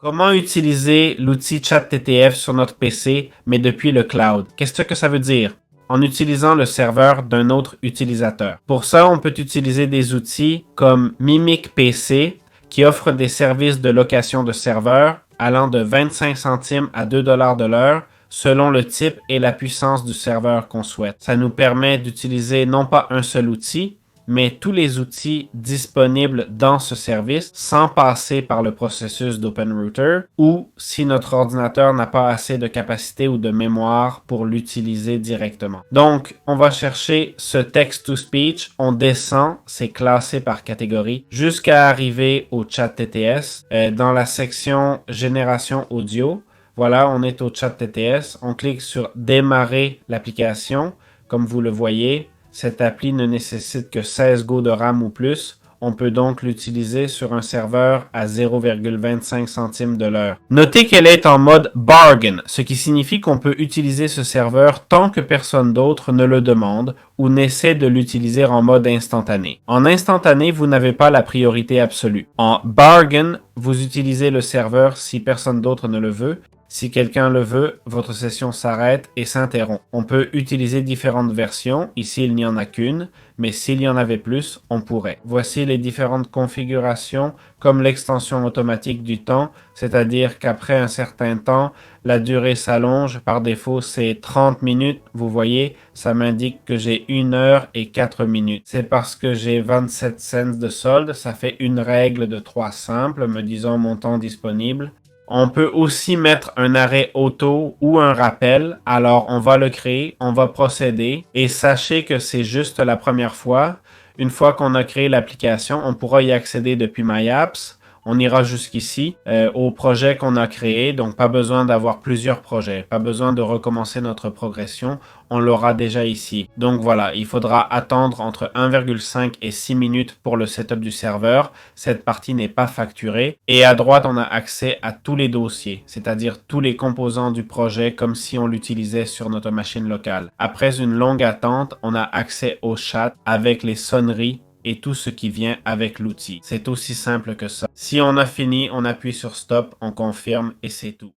Comment utiliser l'outil ChatTTF sur notre PC, mais depuis le cloud? Qu'est-ce que ça veut dire? En utilisant le serveur d'un autre utilisateur. Pour ça, on peut utiliser des outils comme Mimic PC, qui offre des services de location de serveurs allant de 25 centimes à 2 dollars de l'heure, selon le type et la puissance du serveur qu'on souhaite. Ça nous permet d'utiliser non pas un seul outil, mais tous les outils disponibles dans ce service sans passer par le processus d'OpenRouter ou si notre ordinateur n'a pas assez de capacité ou de mémoire pour l'utiliser directement. Donc, on va chercher ce text-to-speech, on descend, c'est classé par catégorie, jusqu'à arriver au chat TTS. Dans la section génération audio, voilà, on est au chat TTS, on clique sur démarrer l'application, comme vous le voyez. Cette appli ne nécessite que 16 Go de RAM ou plus. On peut donc l'utiliser sur un serveur à 0,25 centimes de l'heure. Notez qu'elle est en mode bargain, ce qui signifie qu'on peut utiliser ce serveur tant que personne d'autre ne le demande ou n'essaie de l'utiliser en mode instantané. En instantané, vous n'avez pas la priorité absolue. En bargain, vous utilisez le serveur si personne d'autre ne le veut. Si quelqu'un le veut, votre session s'arrête et s'interrompt. On peut utiliser différentes versions. Ici, il n'y en a qu'une, mais s'il y en avait plus, on pourrait. Voici les différentes configurations, comme l'extension automatique du temps, c'est-à-dire qu'après un certain temps, la durée s'allonge. Par défaut, c'est 30 minutes. Vous voyez, ça m'indique que j'ai 1 heure et 4 minutes. C'est parce que j'ai 27 cents de solde. Ça fait une règle de 3 simples, me disant mon temps disponible. On peut aussi mettre un arrêt auto ou un rappel. Alors, on va le créer, on va procéder et sachez que c'est juste la première fois. Une fois qu'on a créé l'application, on pourra y accéder depuis MyApps. On ira jusqu'ici au projet qu'on a créé, donc pas besoin d'avoir plusieurs projets, pas besoin de recommencer notre progression, on l'aura déjà ici. Donc voilà, il faudra attendre entre 1,5 et 6 minutes pour le setup du serveur, cette partie n'est pas facturée, et à droite on a accès à tous les dossiers, c'est-à-dire tous les composants du projet comme si on l'utilisait sur notre machine locale. Après une longue attente, on a accès au chat avec les sonneries et tout ce qui vient avec l'outil. C'est aussi simple que ça. Si on a fini, on appuie sur stop, on confirme et c'est tout.